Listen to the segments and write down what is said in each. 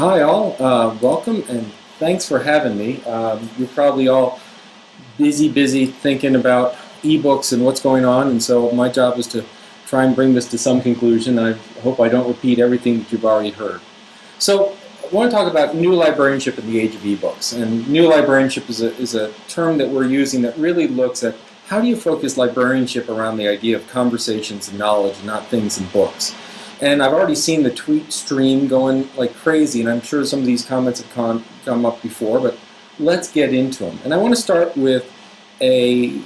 Hi all, welcome and thanks for having me. You're probably all busy thinking about ebooks and what's going on, and so my job is to try and bring this to some conclusion. I hope I don't repeat everything that you've already heard. So I want to talk about new librarianship in the age of ebooks. And new librarianship is a term that we're using that really looks at how do you focus librarianship around the idea of conversations and knowledge and not things in books. And I've already seen the tweet stream going like crazy, and I'm sure some of these comments have come up before, but let's get into them. And I want to start with a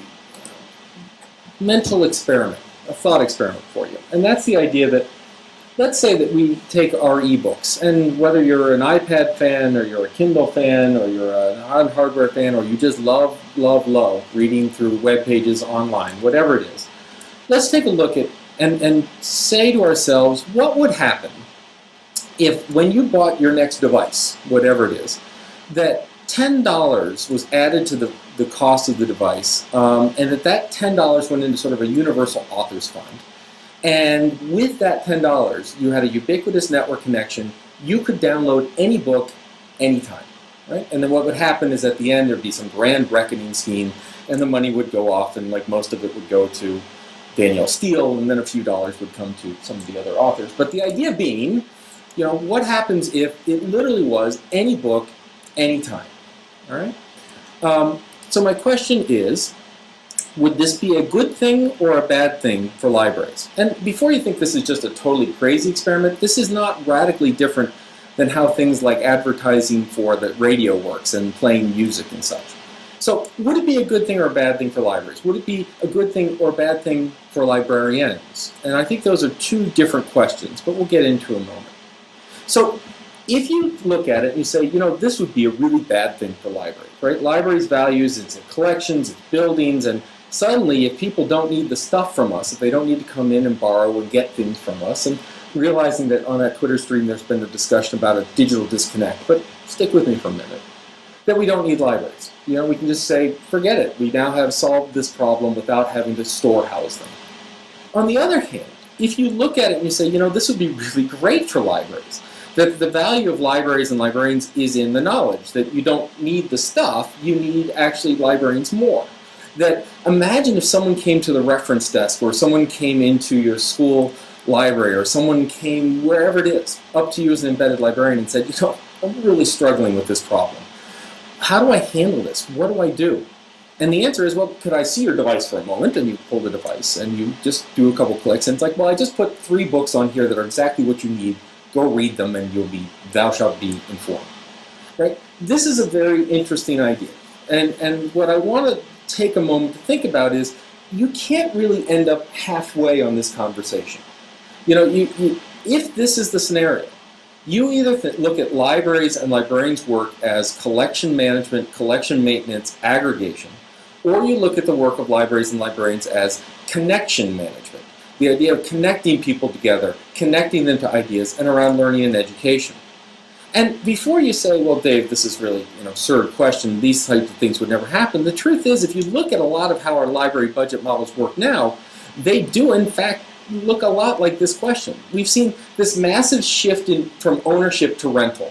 mental experiment, a thought experiment for you. And that's the idea that, let's say that we take our ebooks, and whether you're an iPad fan, or you're a Kindle fan, or you're an hardware fan, or you just love reading through web pages online, whatever it is, let's take a look at and say to ourselves, what would happen if when you bought your next device, whatever it is, that $10 was added to the cost of the device, and that $10 went into sort of a universal authors fund. And with that $10, you had a ubiquitous network connection. You could download any book anytime, right? And then what would happen is at the end there'd be some grand reckoning scheme, and the money would go off, and like most of it would go to Danielle Steele, and then a few dollars would come to some of the other authors. But the idea being, what happens if it literally was any book, anytime? All right. So my question is, would this be a good thing or a bad thing for libraries? And before you think this is just a totally crazy experiment, this is not radically different than how things like advertising for the radio works and playing music and such. So would it be a good thing or a bad thing for libraries? Would it be a good thing or a bad thing for librarians? And I think those are two different questions, but we'll get into in a moment. So if you look at it and you say, this would be a really bad thing for libraries, right? Libraries values its collections, its buildings, and suddenly if people don't need the stuff from us, if they don't need to come in and borrow and get things from us, and realizing that on that Twitter stream there's been a discussion about a digital disconnect, but stick with me for a minute, that we don't need libraries. We can just say, forget it. We now have solved this problem without having to storehouse them. On the other hand, if you look at it and you say, this would be really great for libraries, that the value of libraries and librarians is in the knowledge, that you don't need the stuff, you need actually librarians more. That imagine if someone came to the reference desk, or someone came into your school library, or someone came wherever it is, up to you as an embedded librarian and said, I'm really struggling with this problem. How do I handle this? What do I do? And the answer is, well, could I see your device for a moment? And you pull the device and you just do a couple clicks, and it's like, well, I just put 3 books on here that are exactly what you need. Go read them and thou shalt be informed. Right? This is a very interesting idea. And what I want to take a moment to think about is, you can't really end up halfway on this conversation. If this is the scenario, you either look at libraries and librarians' work as collection management, collection maintenance, aggregation, or you look at the work of libraries and librarians as connection management, the idea of connecting people together, connecting them to ideas, and around learning and education. And before you say, well, Dave, this is really an absurd question, these types of things would never happen, the truth is, if you look at a lot of how our library budget models work now, they do, in fact, look a lot like this question. We've seen this massive shift from ownership to rental.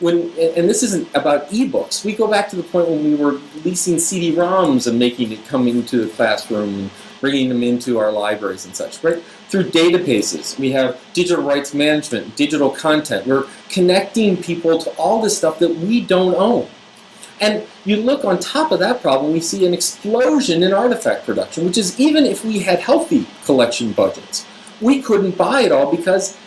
And this isn't about ebooks. We go back to the point when we were leasing CD-ROMs and making it come into the classroom and bringing them into our libraries and such, right? Through databases, we have digital rights management, digital content. We're connecting people to all this stuff that we don't own. And you look on top of that problem, we see an explosion in artifact production, which is, even if we had healthy collection budgets, we couldn't buy it all because,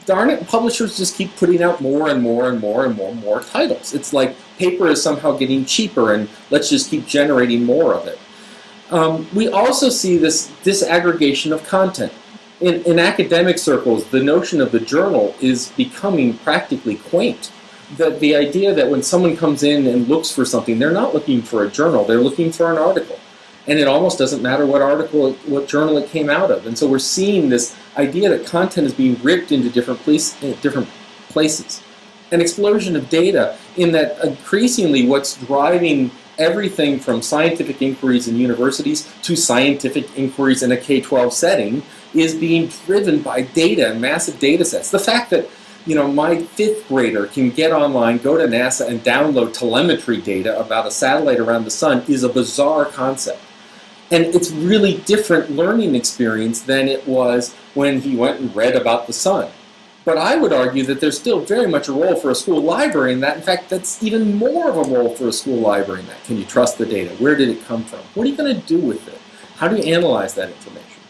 darn it, publishers just keep putting out more and more titles. It's like paper is somehow getting cheaper, and let's just keep generating more of it. We also see this disaggregation of content. In academic circles, the notion of the journal is becoming practically quaint. The idea that when someone comes in and looks for something, they're not looking for a journal, they're looking for an article. And it almost doesn't matter what journal it came out of. And so we're seeing this idea that content is being ripped into different places. An explosion of data, in that increasingly what's driving everything from scientific inquiries in universities to scientific inquiries in a K-12 setting is being driven by data and massive data sets. The fact that my fifth grader can get online, go to NASA, and download telemetry data about a satellite around the sun is a bizarre concept. And it's really different learning experience than it was when he went and read about the sun. But I would argue that there's still very much a role for a school library in that. In fact, that's even more of a role for a school library in that. Can you trust the data? Where did it come from? What are you going to do with it? How do you analyze that information?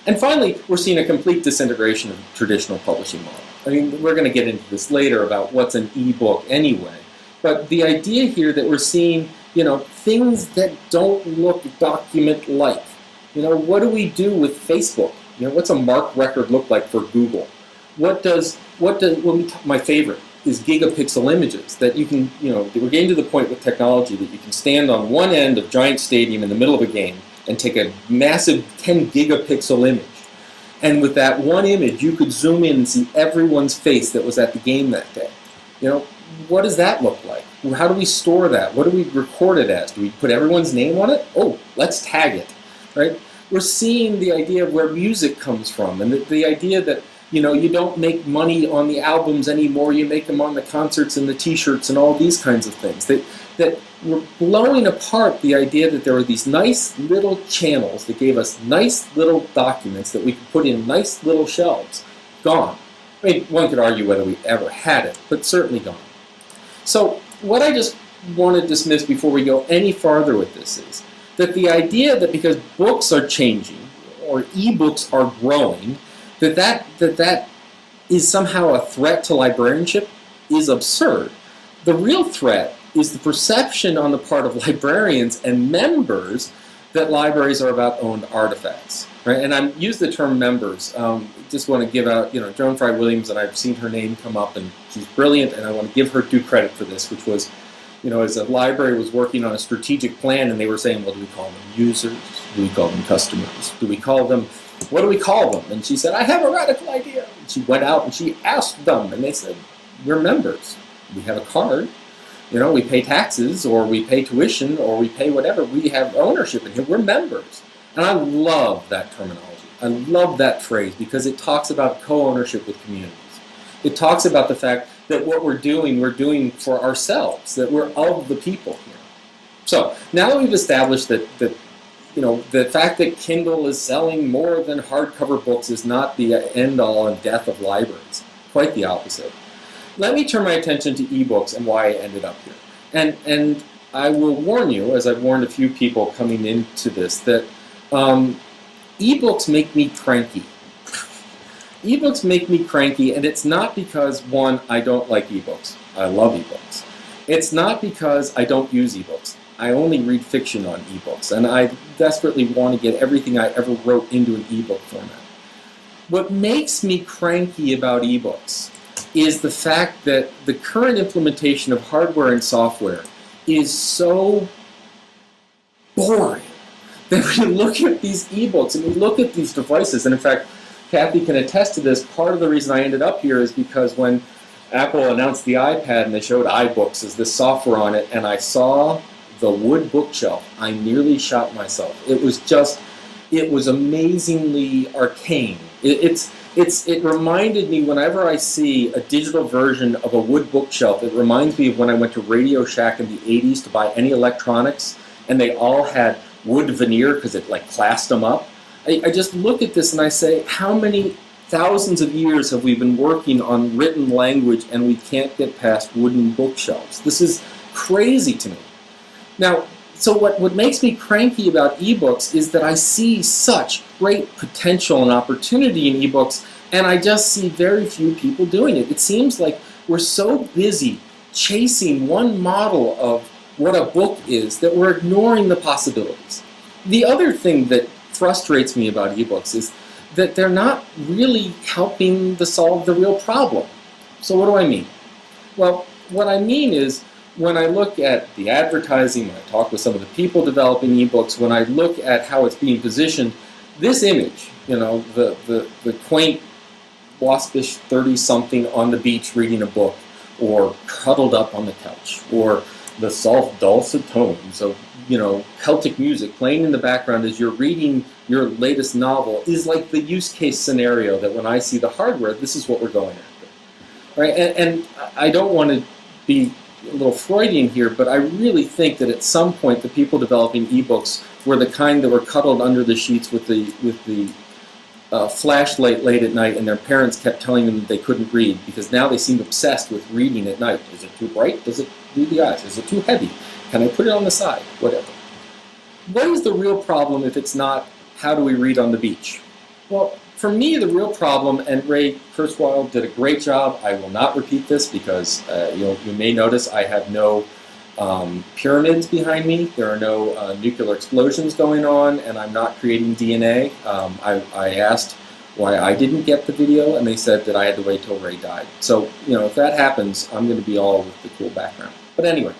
And finally, we're seeing a complete disintegration of the traditional publishing model. I mean, we're going to get into this later about what's an ebook anyway. But the idea here that we're seeing, things that don't look document-like. What do we do with Facebook? What's a MARC record look like for Google? My favorite is gigapixel images that you can, we're getting to the point with technology that you can stand on one end of Giant Stadium in the middle of a game and take a massive 10 gigapixel image. And with that one image, you could zoom in and see everyone's face that was at the game that day. What does that look like? How do we store that? What do we record it as? Do we put everyone's name on it? Oh, let's tag it, right? We're seeing the idea of where music comes from, and the idea that you don't make money on the albums anymore, you make them on the concerts and the t-shirts and all these kinds of things. That we're blowing apart the idea that there were these nice little channels that gave us nice little documents that we could put in nice little shelves. Gone. I mean, one could argue whether we ever had it, but certainly gone. So what I just want to dismiss before we go any farther with this is that the idea that because books are changing or ebooks are growing, that is somehow a threat to librarianship is absurd. The real threat is the perception on the part of librarians and members that libraries are about owned artifacts. Right? And I use the term members. Just want to give out, Joan Fry Williams, and I've seen her name come up, and she's brilliant, and I want to give her due credit for this, which was, as a library was working on a strategic plan, and they were saying, well, do we call them users? Do we call them customers? What do we call them? And she said, I have a radical idea. And she went out and she asked them, and they said, we're members. We have a card. We pay taxes, or we pay tuition, or we pay whatever. We have ownership in here. We're members. And I love that terminology. I love that phrase because it talks about co-ownership with communities. It talks about the fact that what we're doing for ourselves, that we're of the people here. So now that we've established that the fact that Kindle is selling more than hardcover books is not the end-all and death of libraries. Quite the opposite. Let me turn my attention to ebooks and why I ended up here. And I will warn you, as I've warned a few people coming into this, that ebooks make me cranky. Ebooks make me cranky, and it's not because, one, I don't like ebooks. I love ebooks. It's not because I don't use ebooks. I only read fiction on ebooks, and I desperately want to get everything I ever wrote into an ebook format. What makes me cranky about ebooks is the fact that the current implementation of hardware and software is so boring that we look at these ebooks and we look at these devices, and in fact, Kathy can attest to this. Part of the reason I ended up here is because when Apple announced the iPad and they showed iBooks as this software on it, and I saw the wood bookshelf, I nearly shot myself. It was amazingly arcane. It reminded me, whenever I see a digital version of a wood bookshelf, it reminds me of when I went to Radio Shack in the 80s to buy any electronics, and they all had wood veneer because it classed them up. I just look at this and I say, how many thousands of years have we been working on written language and we can't get past wooden bookshelves? This is crazy to me. Now, so what makes me cranky about ebooks is that I see such great potential and opportunity in ebooks, and I just see very few people doing it. It seems like we're so busy chasing one model of what a book is that we're ignoring the possibilities. The other thing that frustrates me about ebooks is that they're not really helping to solve the real problem. So what do I mean? Well, what I mean is, when I look at the advertising, when I talk with some of the people developing ebooks, when I look at how it's being positioned, this image, the quaint, waspish 30-something on the beach reading a book, or cuddled up on the couch, or the soft, dulcet tones of, Celtic music playing in the background as you're reading your latest novel, is like the use case scenario that when I see the hardware, this is what we're going after. right? And I don't want to be a little Freudian here, but I really think that at some point the people developing ebooks were the kind that were cuddled under the sheets with the flashlight late at night, and their parents kept telling them that they couldn't read because now they seemed obsessed with reading at night. Is it too bright? Does it do the eyes? Is it too heavy? Can I put it on the side? Whatever. What is the real problem if it's not how do we read on the beach? Well, for me, the real problem, and Ray Kurzweil did a great job. I will not repeat this because you may notice I have no pyramids behind me. There are no nuclear explosions going on, and I'm not creating DNA. I asked why I didn't get the video, and they said that I had to wait till Ray died. So, if that happens, I'm going to be all with the cool background. But anyway,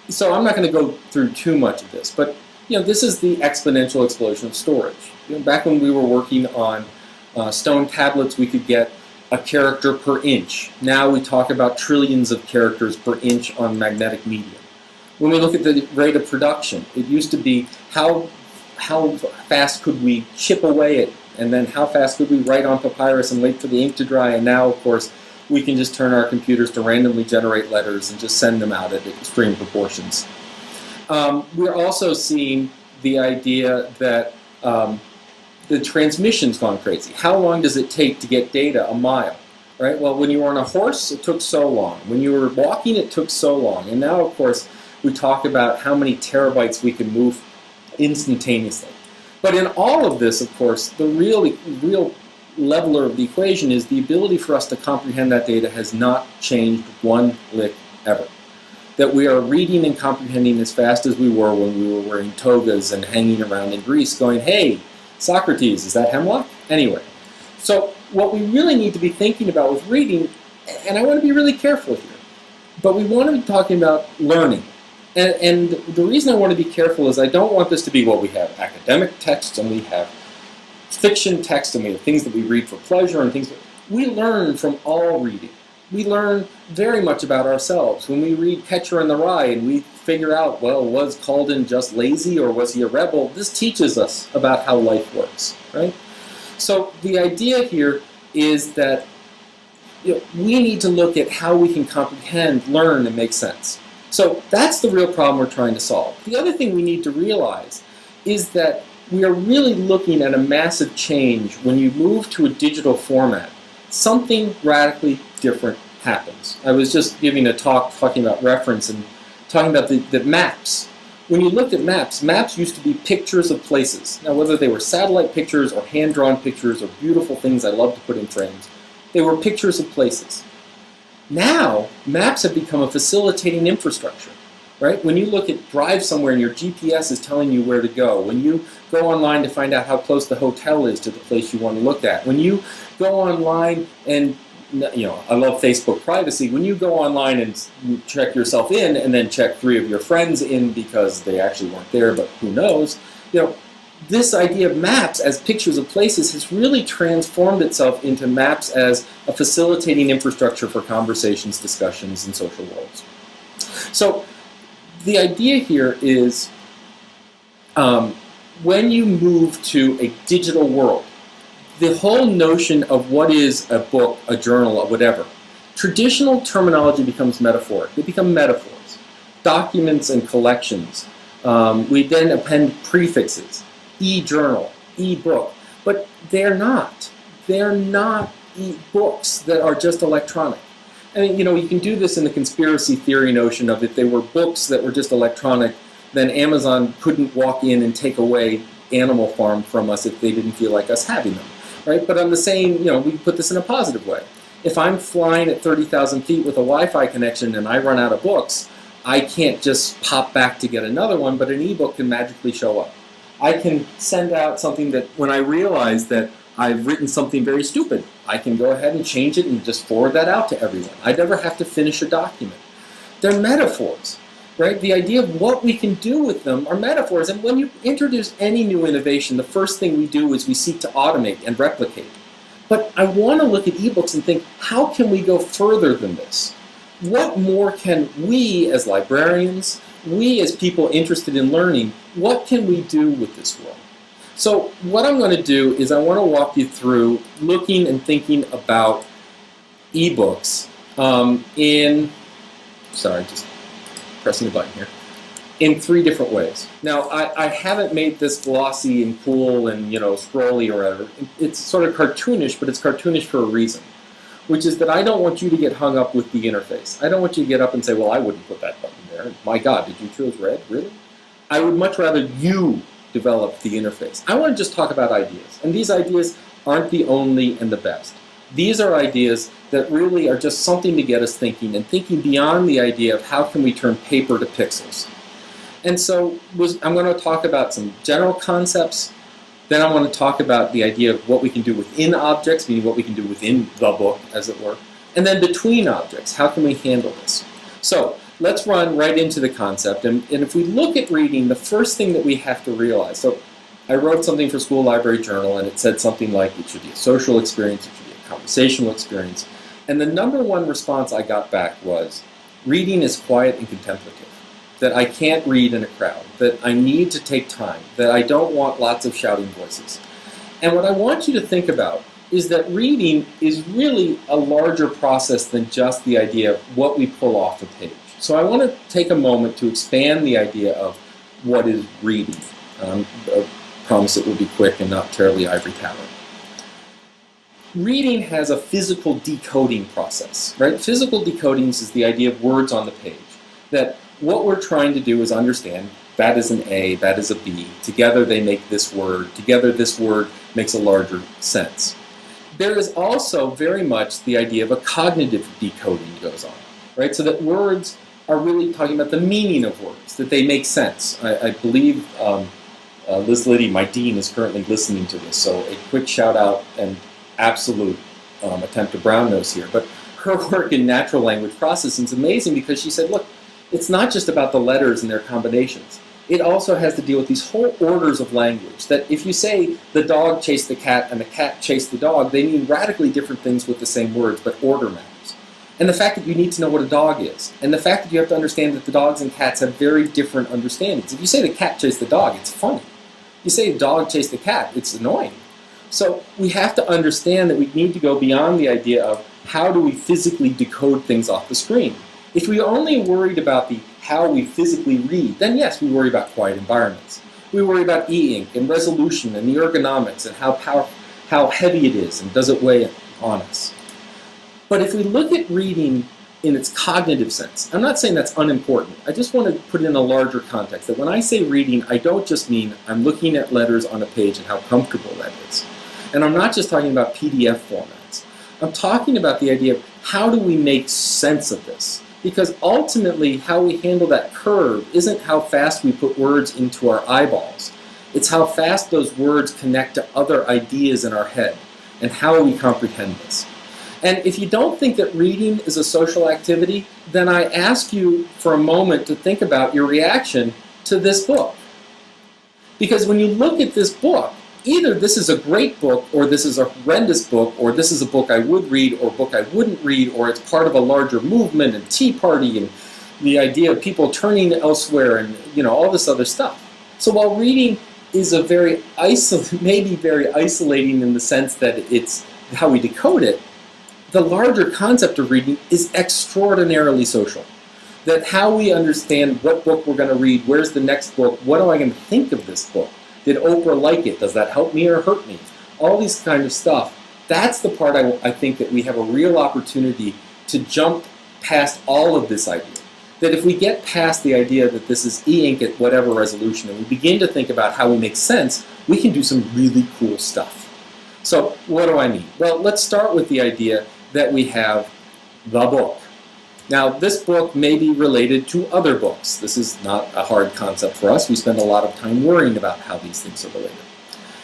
so I'm not going to go through too much of this, but this is the exponential explosion of storage. Back when we were working on stone tablets, we could get a character per inch. Now we talk about trillions of characters per inch on magnetic medium. When we look at the rate of production, it used to be how fast could we chip away it, and then how fast could we write on papyrus and wait for the ink to dry, and now, of course, we can just turn our computers to randomly generate letters and just send them out at extreme proportions. We're also seeing the idea that the transmission's gone crazy. How long does it take to get data? A mile, right? Well, when you were on a horse, it took so long. When you were walking, it took so long. And now, of course, we talk about how many terabytes we can move instantaneously. But in all of this, of course, the real leveler of the equation is the ability for us to comprehend that data has not changed one lick ever. That we are reading and comprehending as fast as we were when we were wearing togas and hanging around in Greece going, hey, Socrates, is that hemlock? Anyway, so what we really need to be thinking about with reading, and I want to be really careful here, but we want to be talking about learning. And the reason I want to be careful is I don't want this to be, well, we have academic texts and we have fiction texts and we have things that we read for pleasure and things that we learn from all reading. We learn very much about ourselves. When we read Catcher in the Rye and we figure out, well, was Calden just lazy or was he a rebel? This teaches us about how life works, right? So the idea here is that we need to look at how we can comprehend, learn, and make sense. So that's the real problem we're trying to solve. The other thing we need to realize is that we are really looking at a massive change when you move to a digital format. Something radically different happens. I was just giving a talk talking about reference and talking about the maps. When you looked at maps, maps used to be pictures of places. Now, whether they were satellite pictures or hand-drawn pictures or beautiful things I love to put in frames, they were pictures of places. Now, maps have become a facilitating infrastructure, right? When you look at drive somewhere and your GPS is telling you where to go, when you go online to find out how close the hotel is to the place you want to look at, when you go online and, I love Facebook privacy, when you go online and check yourself in and then check 3 of your friends in because they actually weren't there, but who knows, this idea of maps as pictures of places has really transformed itself into maps as a facilitating infrastructure for conversations, discussions, and social worlds. So the idea here is when you move to a digital world, the whole notion of what is a book, a journal, or whatever, traditional terminology becomes metaphoric. They become metaphors. Documents and collections. We then append prefixes. E-journal, e-book. But they're not. They're not e-books that are just electronic. I mean, you can do this in the conspiracy theory notion of if they were books that were just electronic, then Amazon couldn't walk in and take away Animal Farm from us if they didn't feel like us having them, right? But on the same, we put this in a positive way. If I'm flying at 30,000 feet with a Wi-Fi connection and I run out of books, I can't just pop back to get another one, but an e-book can magically show up. I can send out something that when I realize that I've written something very stupid, I can go ahead and change it and just forward that out to everyone. I never have to finish a document. They're metaphors, right? The idea of what we can do with them are metaphors. And when you introduce any new innovation, the first thing we do is we seek to automate and replicate. But I want to look at ebooks and think, how can we go further than this? What more can we as librarians, we as people interested in learning, what can we do with this world? So what I'm going to do is I want to walk you through looking and thinking about ebooks just pressing a button here, in 3 different ways. Now, I haven't made this glossy and cool and, scrolly or whatever. It's sort of cartoonish, but it's cartoonish for a reason, which is that I don't want you to get hung up with the interface. I don't want you to get up and say, well, I wouldn't put that button there. My God, did you choose red? Really? I would much rather you develop the interface. I want to just talk about ideas. And these ideas aren't the only and the best. These are ideas that really are just something to get us thinking, and thinking beyond the idea of how can we turn paper to pixels. And so I'm going to talk about some general concepts. Then I want to talk about the idea of what we can do within objects, meaning what we can do within the book, as it were. And then between objects, how can we handle this? So let's run right into the concept. And if we look at reading, the first thing that we have to realize, so I wrote something for School Library Journal, and it said something like it should be a social experience, it should be a conversational experience. And the number one response I got back was, reading is quiet and contemplative. That I can't read in a crowd, that I need to take time, that I don't want lots of shouting voices. And what I want you to think about is that reading is really a larger process than just the idea of what we pull off the page. So I want to take a moment to expand the idea of what is reading. I promise it will be quick and not terribly ivory tower. Reading has a physical decoding process, right? Physical decoding is the idea of words on the page. That what we're trying to do is understand that is an A, that is a B. Together they make this word. Together this word makes a larger sense. There is also very much the idea of a cognitive decoding goes on, right? So that words are really talking about the meaning of words, that they make sense. I believe Liz Liddy, my dean, is currently listening to this, so a quick shout out and absolute attempt to brown nose here. But her work in natural language processing is amazing because she said, look, it's not just about the letters and their combinations. It also has to deal with these whole orders of language, that if you say the dog chased the cat and the cat chased the dog, they mean radically different things with the same words, but order matters. And the fact that you need to know what a dog is, and the fact that you have to understand that the dogs and cats have very different understandings. If you say the cat chased the dog, it's funny. If you say the dog chased the cat, it's annoying. So we have to understand that we need to go beyond the idea of how do we physically decode things off the screen. If we only worried about how we physically read, then yes, we worry about quiet environments. We worry about e-ink and resolution and the ergonomics and how heavy it is and does it weigh on us. But if we look at reading in its cognitive sense, I'm not saying that's unimportant. I just want to put it in a larger context, that when I say reading, I don't just mean I'm looking at letters on a page and how comfortable that is. And I'm not just talking about PDF formats. I'm talking about the idea of how do we make sense of this? Because ultimately, how we handle that curve isn't how fast we put words into our eyeballs. It's how fast those words connect to other ideas in our head and how we comprehend this. And if you don't think that reading is a social activity, then I ask you for a moment to think about your reaction to this book. Because when you look at this book, either this is a great book, or this is a horrendous book, or this is a book I would read, or a book I wouldn't read, or it's part of a larger movement and Tea Party and the idea of people turning elsewhere and all this other stuff. So while reading is a maybe very isolating in the sense that it's how we decode it, the larger concept of reading is extraordinarily social. That how we understand what book we're going to read, where's the next book, what am I going to think of this book? Did Oprah like it? Does that help me or hurt me? All these kind of stuff. That's the part I think that we have a real opportunity to jump past all of this idea. That if we get past the idea that this is e-ink at whatever resolution and we begin to think about how we make sense, we can do some really cool stuff. So what do I mean? Well, let's start with the idea that we have the book. Now, this book may be related to other books. This is not a hard concept for us. We spend a lot of time worrying about how these things are related.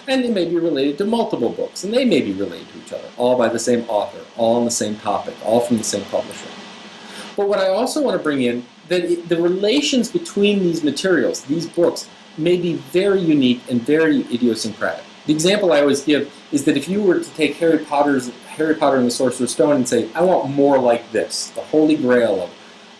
And they may be related to multiple books, and they may be related to each other, all by the same author, all on the same topic, all from the same publisher. But what I also want to bring in, that the relations between these materials, these books, may be very unique and very idiosyncratic. The example I always give is that if you were to take Harry Potter and the Sorcerer's Stone and say, I want more like this, the holy grail of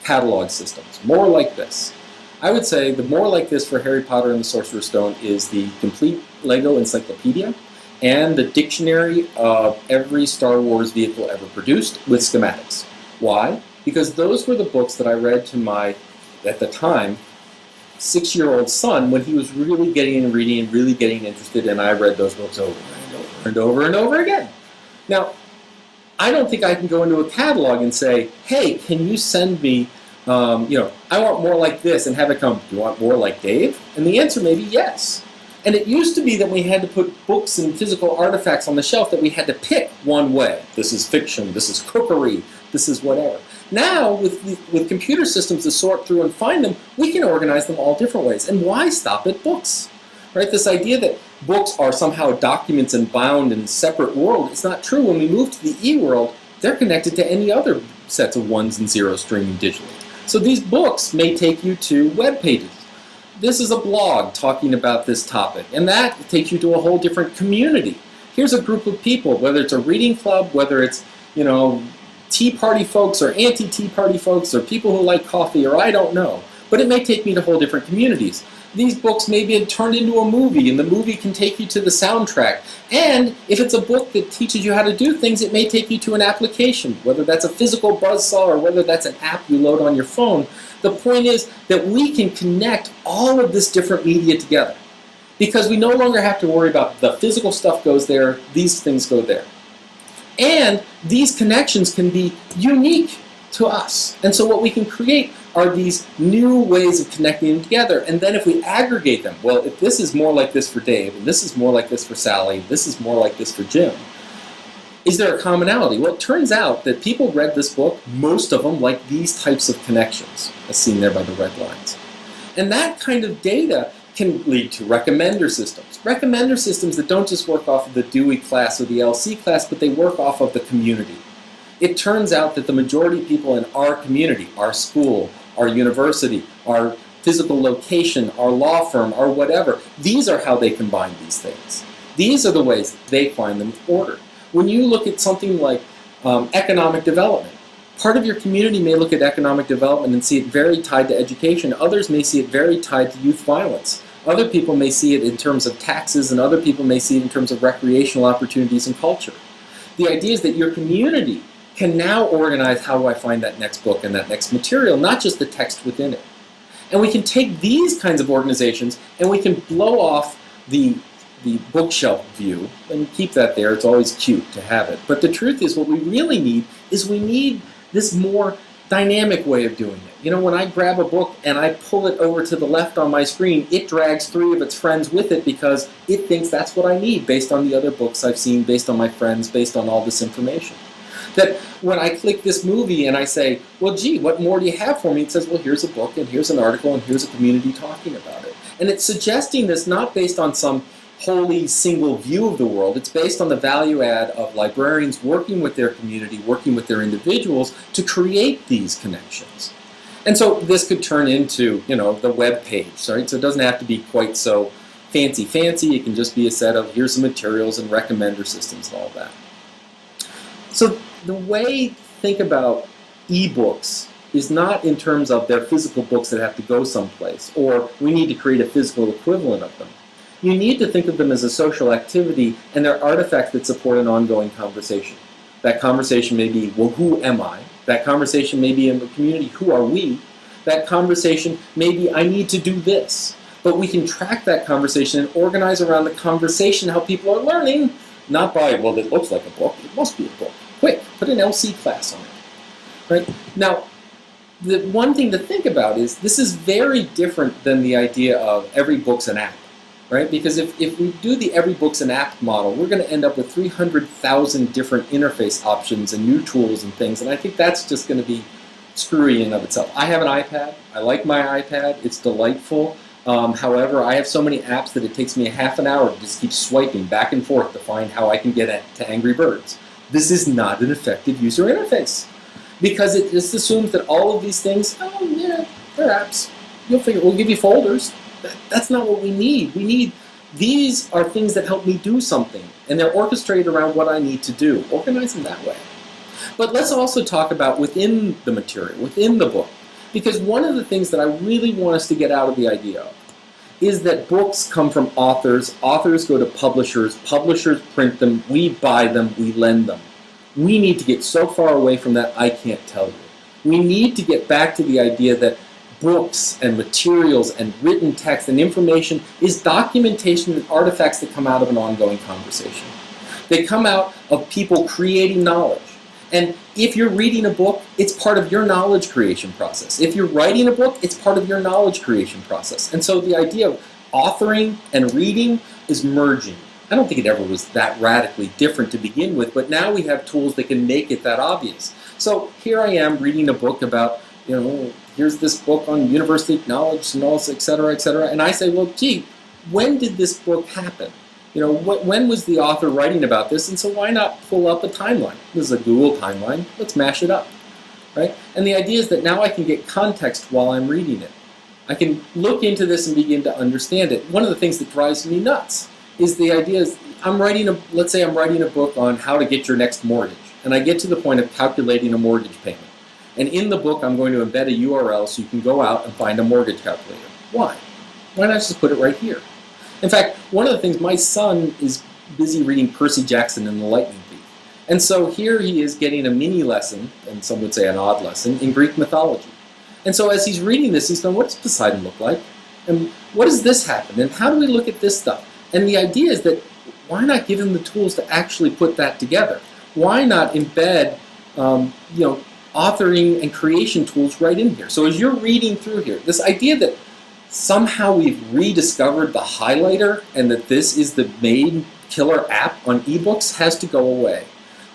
catalog systems, more like this. I would say the more like this for Harry Potter and the Sorcerer's Stone is the complete Lego encyclopedia and the dictionary of every Star Wars vehicle ever produced with schematics. Why? Because those were the books that I read to my, at the time, 6-year-old son when he was really getting into reading and really getting interested, and I read those books over and over and over and over again. Now, I don't think I can go into a catalog and say, hey, can you send me, I want more like this, and have it come, do you want more like Dave? And the answer may be yes. And it used to be that we had to put books and physical artifacts on the shelf that we had to pick one way. This is fiction, this is cookery, this is whatever. Now, with computer systems to sort through and find them, we can organize them all different ways. And why stop at books? Right? This idea that books are somehow documents and bound in a separate world, it's not true. When we move to the e-world, they're connected to any other sets of ones and zeros streaming digitally. So these books may take you to web pages. This is a blog talking about this topic, and that takes you to a whole different community. Here's a group of people, whether it's a reading club, whether it's, Tea Party folks or anti-Tea Party folks or people who like coffee, or I don't know. But it may take me to whole different communities. These books may be turned into a movie, and the movie can take you to the soundtrack. And if it's a book that teaches you how to do things, it may take you to an application, whether that's a physical buzzsaw or whether that's an app you load on your phone. The point is that we can connect all of this different media together, because we no longer have to worry about the physical stuff goes there, these things go there. And these connections can be unique to us. And so what we can create are these new ways of connecting them together. And then if we aggregate them, well, if this is more like this for Dave, and this is more like this for Sally, this is more like this for Jim, is there a commonality? Well, it turns out that people read this book, most of them like these types of connections, as seen there by the red lines. And that kind of data can lead to recommender systems. Recommender systems that don't just work off of the Dewey class or the LC class, but they work off of the community. It turns out that the majority of people in our community, our school, our university, our physical location, our law firm, or whatever, these are how they combine these things. These are the ways they find them ordered. When you look at something like economic development, part of your community may look at economic development and see it very tied to education. Others may see it very tied to youth violence. Other people may see it in terms of taxes, and other people may see it in terms of recreational opportunities and culture. The idea is that your community can now organize how do I find that next book and that next material, not just the text within it. And we can take these kinds of organizations and we can blow off the bookshelf view and keep that there. It's always cute to have it. But the truth is what we really need is we need this more dynamic way of doing it. When I grab a book and I pull it over to the left on my screen, it drags 3 of its friends with it because it thinks that's what I need based on the other books I've seen, based on my friends, based on all this information. That when I click this movie and I say, well, gee, what more do you have for me? It says, well, here's a book and here's an article and here's a community talking about it. And it's suggesting this not based on some wholly single view of the world. It's based on the value add of librarians working with their community, working with their individuals to create these connections. And so this could turn into, the web page, right? So it doesn't have to be quite so fancy. It can just be a set of here's some materials and recommender systems and all that. So the way to think about ebooks is not in terms of they're physical books that have to go someplace, or we need to create a physical equivalent of them. You need to think of them as a social activity, and they're artifacts that support an ongoing conversation. That conversation may be, well, who am I? That conversation may be in the community, who are we? That conversation may be, I need to do this. But we can track that conversation and organize around the conversation how people are learning, not by, well, it looks like a book, it must be a book. Quick, put an LC class on it. Right? Now, the one thing to think about is this is very different than the idea of every book's an app. Right? Because if we do the every book's an app model, we're going to end up with 300,000 different interface options and new tools and things, and I think that's just going to be screwy in and of itself. I have an iPad. I like my iPad. It's delightful. However, I have so many apps that it takes me a half an hour to just keep swiping back and forth to find how I can get to Angry Birds. This is not an effective user interface because it just assumes that all of these things, oh yeah, they're apps. You'll figure, we'll give you folders. That's not what we need. These are things that help me do something, and they're orchestrated around what I need to do. Organize them that way. But let's also talk about within the material, within the book, because one of the things that I really want us to get out of the idea of is that books come from authors, authors go to publishers, publishers print them, we buy them, we lend them. We need to get so far away from that I can't tell you. We need to get back to the idea that books and materials and written text and information is documentation and artifacts that come out of an ongoing conversation. They come out of people creating knowledge. And if you're reading a book, it's part of your knowledge creation process. If you're writing a book, it's part of your knowledge creation process. And so the idea of authoring and reading is merging. I don't think it ever was that radically different to begin with, but now we have tools that can make it that obvious. So here I am reading a book about, here's this book on university knowledge, et cetera, and I say, well, gee, when did this book happen? When was the author writing about this? And so why not pull up a timeline? This is a Google timeline. Let's mash it up, right? And the idea is that now I can get context while I'm reading it. I can look into this and begin to understand it. One of the things that drives me nuts is the idea is let's say I'm writing a book on how to get your next mortgage, and I get to the point of calculating a mortgage payment. And in the book, I'm going to embed a URL so you can go out and find a mortgage calculator. Why? Why not just put it right here? In fact, one of the things, my son is busy reading Percy Jackson and the Lightning Thief. And so here he is getting a mini lesson, and some would say an odd lesson, in Greek mythology. And so as he's reading this, he's going, what does Poseidon look like? And what does this happen? And how do we look at this stuff? And the idea is that why not give him the tools to actually put that together? Why not embed, authoring and creation tools right in here? So as you're reading through here, this idea that somehow we've rediscovered the highlighter and that this is the main killer app on ebooks has to go away.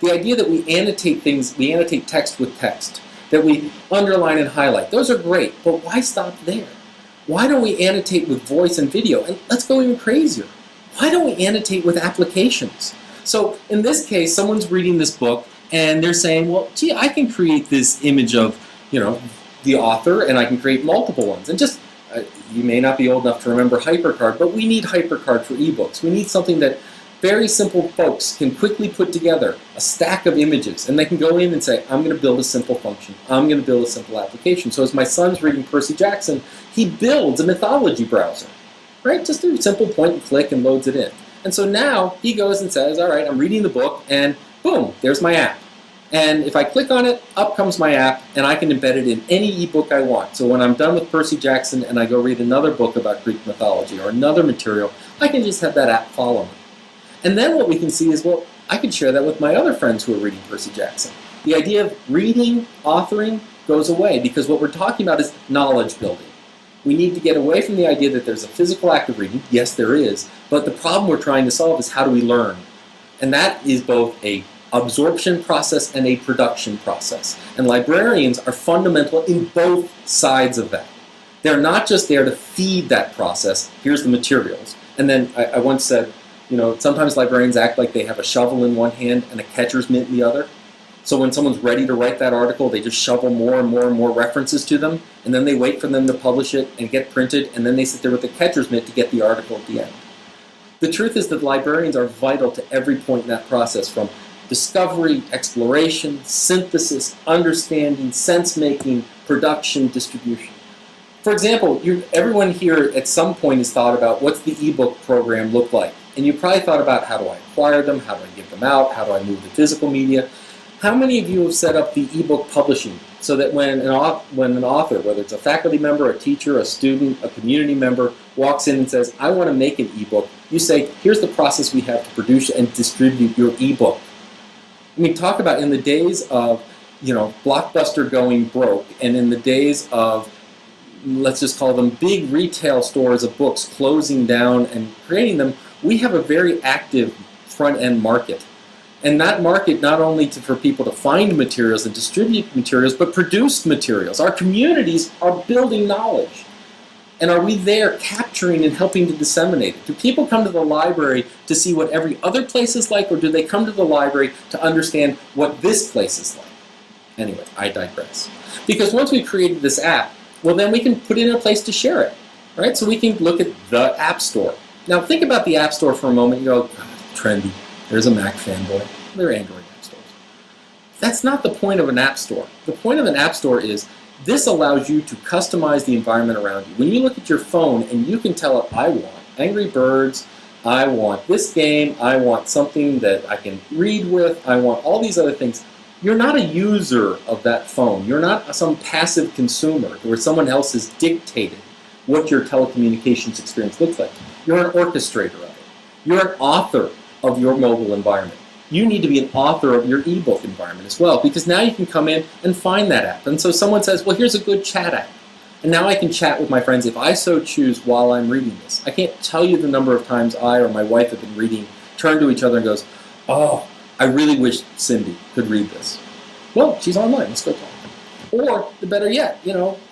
The idea that we annotate things, we annotate text with text, that we underline and highlight, those are great, but why stop there? Why don't we annotate with voice and video? And let's go even crazier. Why don't we annotate with applications? So in this case, someone's reading this book and they're saying, well, gee, I can create this image of, the author, and I can create multiple ones. And just, you may not be old enough to remember HyperCard, but we need HyperCard for ebooks. We need something that very simple folks can quickly put together, a stack of images, and they can go in and say, I'm going to build a simple function. I'm going to build a simple application. So as my son's reading Percy Jackson, he builds a mythology browser, right? Just a simple point and click and loads it in. And so now he goes and says, all right, I'm reading the book, and boom, there's my app. And if I click on it, up comes my app, and I can embed it in any ebook I want. So when I'm done with Percy Jackson and I go read another book about Greek mythology or another material, I can just have that app follow me. And then what we can see is, well, I can share that with my other friends who are reading Percy Jackson. The idea of reading, authoring goes away because what we're talking about is knowledge building. We need to get away from the idea that there's a physical act of reading. Yes, there is. But the problem we're trying to solve is how do we learn? And that is both a absorption process and a production process. And librarians are fundamental in both sides of that. They're not just there to feed that process. Here's the materials. And then I once said, sometimes librarians act like they have a shovel in one hand and a catcher's mitt in the other. So when someone's ready to write that article, they just shovel more and more and more references to them, and then they wait for them to publish it and get printed, and then they sit there with the catcher's mitt to get the article at the end. The truth is that librarians are vital to every point in that process, from discovery, exploration, synthesis, understanding, sense-making, production, distribution. For example, everyone here at some point has thought about what's the ebook program look like. And you probably thought about how do I acquire them, how do I give them out, how do I move the physical media. How many of you have set up the ebook publishing so that when an author, whether it's a faculty member, a teacher, a student, a community member, walks in and says, I want to make an ebook, you say, here's the process we have to produce and distribute your ebook. I mean, talk about in the days of, Blockbuster going broke, and in the days of, let's just call them big retail stores of books closing down and creating them, we have a very active front-end market. And that market not only for people to find materials and distribute materials, but produce materials. Our communities are building knowledge. And are we there capturing and helping to disseminate it? Do people come to the library to see what every other place is like, or do they come to the library to understand what this place is like? Anyway, I digress. Because once we've created this app, well, then we can put it in a place to share it, right? So we can look at the App Store. Now think about the App Store for a moment. You go, God, trendy. There's a Mac fanboy. They're Android app stores. That's not the point of an app store. The point of an app store is this allows you to customize the environment around you. When you look at your phone and you can tell it, I want Angry Birds, I want this game, I want something that I can read with, I want all these other things. You're not a user of that phone. You're not some passive consumer where someone else has dictated what your telecommunications experience looks like. You're an orchestrator of it. You're an author of your mobile environment. You need to be an author of your ebook environment as well, because now you can come in and find that app. And so someone says, well, here's a good chat app. And now I can chat with my friends if I so choose while I'm reading this. I can't tell you the number of times I or my wife have been reading, turn to each other and goes, oh, I really wish Cindy could read this. Well, she's online, let's go talk. Or, the better yet,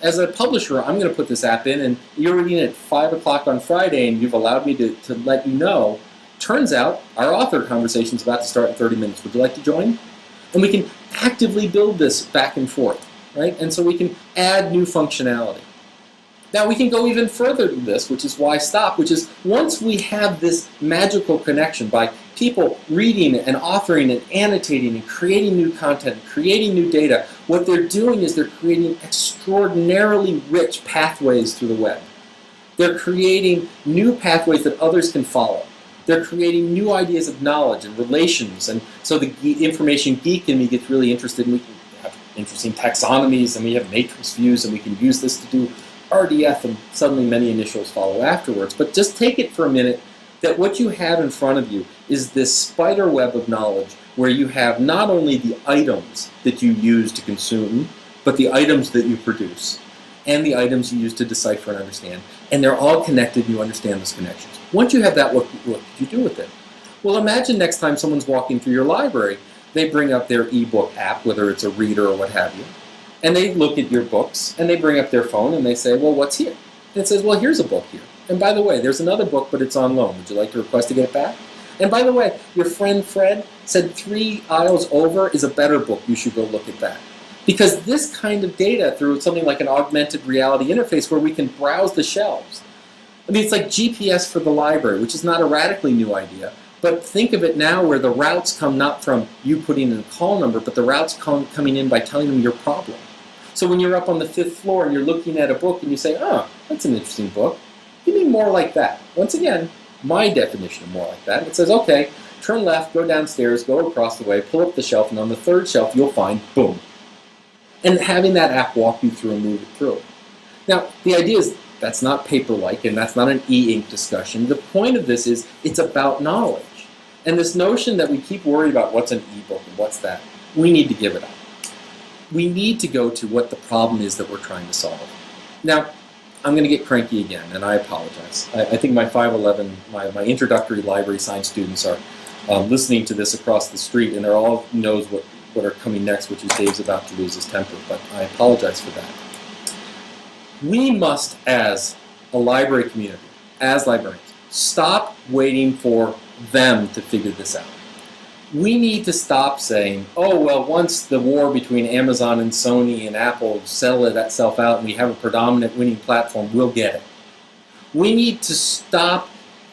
as a publisher, I'm going to put this app in and you're reading it at 5 o'clock on Friday and you've allowed me to let you know. Turns out, our author conversation is about to start in 30 minutes. Would you like to join? And we can actively build this back and forth. Right? And so we can add new functionality. Now we can go even further than this, which is why stop, which is once we have this magical connection by people reading and authoring and annotating and creating new content, creating new data, what they're doing is they're creating extraordinarily rich pathways through the web. They're creating new pathways that others can follow. They're creating new ideas of knowledge and relations, and so the information geek in me gets really interested, and we can have interesting taxonomies, and we have matrix views, and we can use this to do RDF, and suddenly many initials follow afterwards. But just take it for a minute that what you have in front of you is this spider web of knowledge where you have not only the items that you use to consume, but the items that you produce, and the items you use to decipher and understand. And they're all connected, and you understand those connections. Once you have that, what do you do with it? Well, imagine next time someone's walking through your library, they bring up their ebook app, whether it's a reader or what have you, and they look at your books, and they bring up their phone, and they say, well, what's here? And it says, well, here's a book here. And by the way, there's another book, but it's on loan. Would you like to request to get it back? And by the way, your friend Fred said 3 aisles over is a better book. You should go look at that. Because this kind of data through something like an augmented reality interface where we can browse the shelves. I mean, it's like GPS for the library, which is not a radically new idea. But think of it now where the routes come not from you putting in a call number, but the routes coming in by telling them your problem. So when you're up on the 5th floor and you're looking at a book and you say, oh, that's an interesting book, give me more like that. Once again, my definition of more like that. It says, okay, turn left, go downstairs, go across the way, pull up the shelf, and on the 3rd shelf you'll find, boom. And having that app walk you through and move it through. Now, the idea is that's not paper-like and that's not an e-ink discussion. The point of this is it's about knowledge. And this notion that we keep worried about what's an ebook and what's that, we need to give it up. We need to go to what the problem is that we're trying to solve. Now, I'm going to get cranky again, and I apologize. I think my 511, my introductory library science students are listening to this across the street, and they're all knows what are coming next, which is Dave's about to lose his temper, but I apologize for that. We must, as a library community, as librarians, stop waiting for them to figure this out. We need to stop saying, oh, well, once the war between Amazon and Sony and Apple settle itself out and we have a predominant winning platform, we'll get it. We need to stop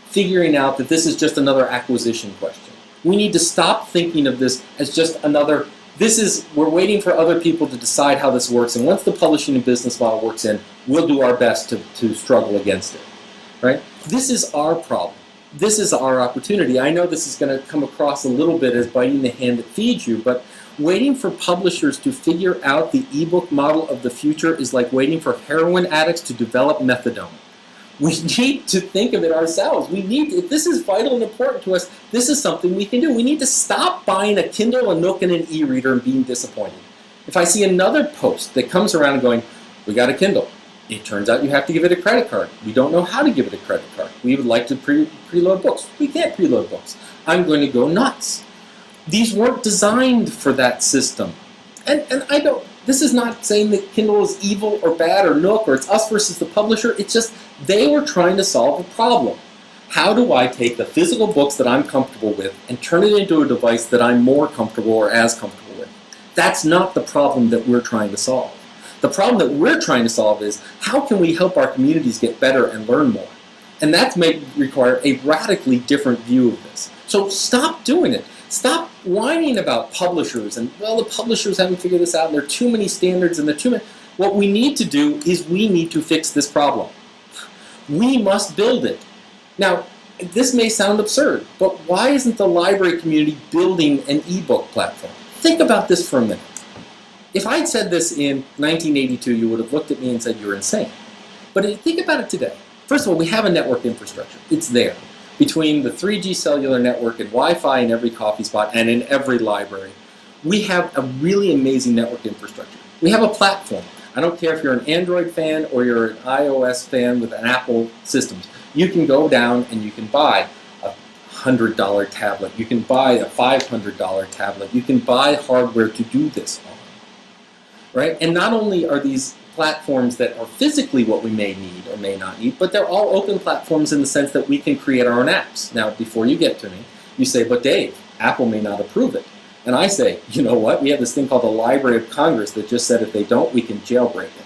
figuring out that this is just another acquisition question. We need to stop thinking of this as just another, we're waiting for other people to decide how this works, and once the publishing and business model works in, we'll do our best to struggle against it, right? This is our problem. This is our opportunity. I know this is going to come across a little bit as biting the hand that feeds you, but waiting for publishers to figure out the ebook model of the future is like waiting for heroin addicts to develop methadone. We need to think of it ourselves. If this is vital and important to us, this is something we can do. We need to stop buying a Kindle, a Nook, and an e-reader and being disappointed. If I see another post that comes around going, we got a Kindle. It turns out you have to give it a credit card. We don't know how to give it a credit card. We would like to preload books. We can't preload books. I'm going to go nuts. These weren't designed for that system. And this is not saying that Kindle is evil or bad or Nook or it's us versus the publisher. It's just they were trying to solve a problem. How do I take the physical books that I'm comfortable with and turn it into a device that I'm more comfortable or as comfortable with? That's not the problem that we're trying to solve. The problem that we're trying to solve is how can we help our communities get better and learn more? And that may require a radically different view of this. So stop doing it. Stop whining about publishers and, well, the publishers haven't figured this out and there are too many standards and there are too many. What we need to do is we need to fix this problem. We must build it. Now, this may sound absurd, but why isn't the library community building an ebook platform? Think about this for a minute. If I'd said this in 1982, you would have looked at me and said you're insane. But think about it today. First of all, we have a network infrastructure. It's there. Between the 3G cellular network and Wi-Fi in every coffee spot and in every library, we have a really amazing network infrastructure. We have a platform. I don't care if you're an Android fan or you're an iOS fan with an Apple systems. You can go down and you can buy a $100 tablet. You can buy a $500 tablet. You can buy hardware to do this on. Right? And not only are these platforms that are physically what we may need or may not need, but they're all open platforms in the sense that we can create our own apps. Now, before you get to me, you say, but Dave, Apple may not approve it. And I say, you know what? We have this thing called the Library of Congress that just said if they don't, we can jailbreak it.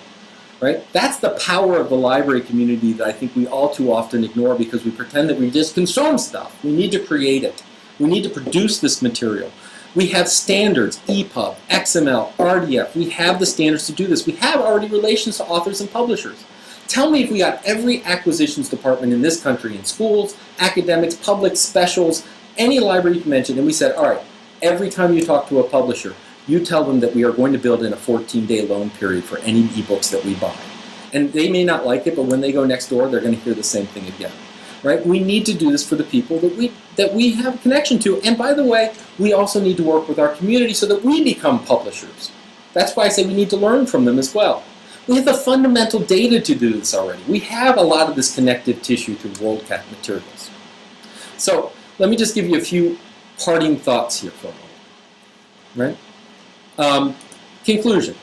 Right? That's the power of the library community that I think we all too often ignore because we pretend that we just consume stuff. We need to create it. We need to produce this material. We have standards, EPUB, XML, RDF. We have the standards to do this. We have already relations to authors and publishers. Tell me if we got every acquisitions department in this country, in schools, academics, public, specials, any library you can mention, and we said, all right, every time you talk to a publisher, you tell them that we are going to build in a 14-day loan period for any ebooks that we buy. And they may not like it, but when they go next door, they're going to hear the same thing again. Right? We need to do this for the people that we have a connection to. And by the way, we also need to work with our community so that we become publishers. That's why I say we need to learn from them as well. We have the fundamental data to do this already. We have a lot of this connective tissue through WorldCat materials. So let me just give you a few parting thoughts here for a moment. Right? Conclusion.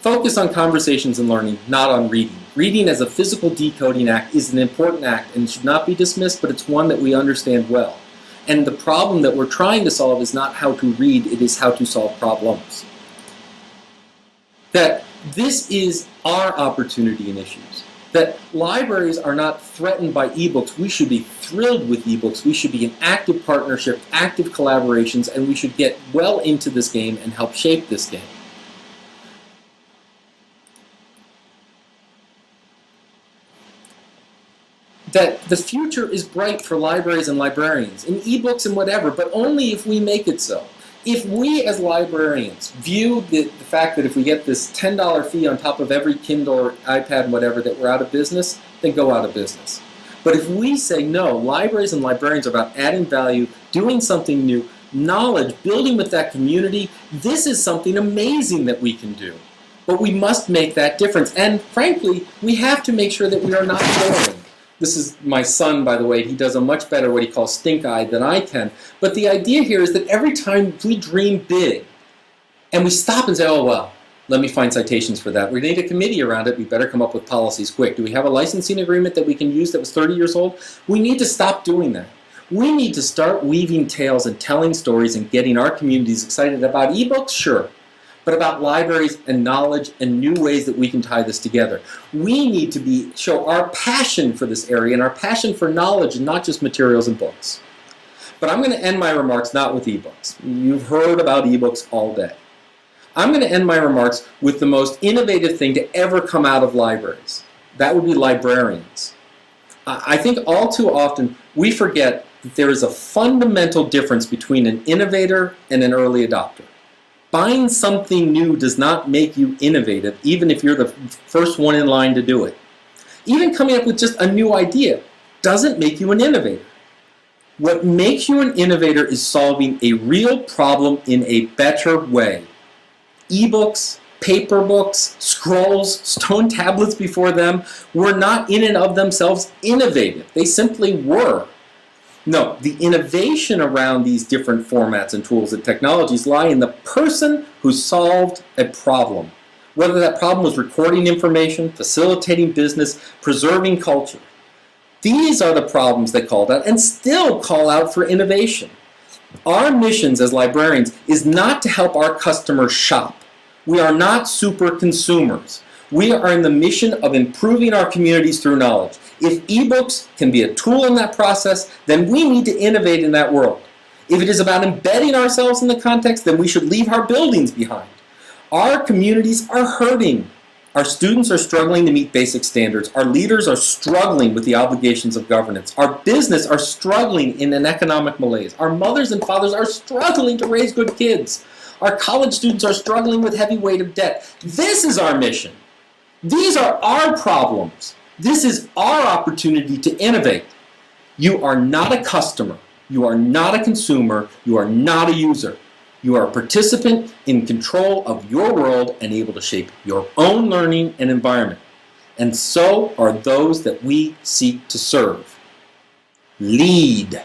Focus on conversations and learning, not on reading. Reading as a physical decoding act is an important act and should not be dismissed, but it's one that we understand well. And the problem that we're trying to solve is not how to read, it is how to solve problems. That this is our opportunity and issues. That libraries are not threatened by ebooks. We should be thrilled with ebooks. We should be in active partnership, active collaborations, and we should get well into this game and help shape this game. That the future is bright for libraries and librarians, in ebooks and whatever, but only if we make it so. If we as librarians view the fact that if we get this $10 fee on top of every Kindle or iPad and whatever that we're out of business, then go out of business. But if we say no, libraries and librarians are about adding value, doing something new, knowledge, building with that community, this is something amazing that we can do. But we must make that difference. And frankly, we have to make sure that we are not boring. This is my son, by the way. He does a much better what he calls stink-eyed than I can. But the idea here is that every time we dream big and we stop and say, oh, well, let me find citations for that. We need a committee around it. We better come up with policies quick. Do we have a licensing agreement that we can use that was 30 years old? We need to stop doing that. We need to start weaving tales and telling stories and getting our communities excited about ebooks, sure. But about libraries and knowledge and new ways that we can tie this together. We need to show our passion for this area and our passion for knowledge and not just materials and books. But I'm going to end my remarks not with ebooks. You've heard about ebooks all day. I'm going to end my remarks with the most innovative thing to ever come out of libraries. That would be librarians. I think all too often we forget that there is a fundamental difference between an innovator and an early adopter. Buying something new does not make you innovative, even if you're the first one in line to do it. Even coming up with just a new idea doesn't make you an innovator. What makes you an innovator is solving a real problem in a better way. Ebooks, paper books, scrolls, stone tablets before them were not in and of themselves innovative. They simply were. No, the innovation around these different formats and tools and technologies lie in the person who solved a problem. Whether that problem was recording information, facilitating business, preserving culture. These are the problems that called out and still call out for innovation. Our missions as librarians is not to help our customers shop. We are not super consumers. We are in the mission of improving our communities through knowledge. If ebooks can be a tool in that process, then we need to innovate in that world. If it is about embedding ourselves in the context, then we should leave our buildings behind. Our communities are hurting. Our students are struggling to meet basic standards. Our leaders are struggling with the obligations of governance. Our business are struggling in an economic malaise. Our mothers and fathers are struggling to raise good kids. Our college students are struggling with heavy weight of debt. This is our mission. These are our problems. This is our opportunity to innovate. You are not a customer. You are not a consumer. You are not a user. You are a participant in control of your world and able to shape your own learning and environment. And so are those that we seek to serve. Lead.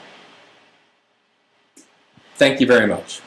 Thank you very much.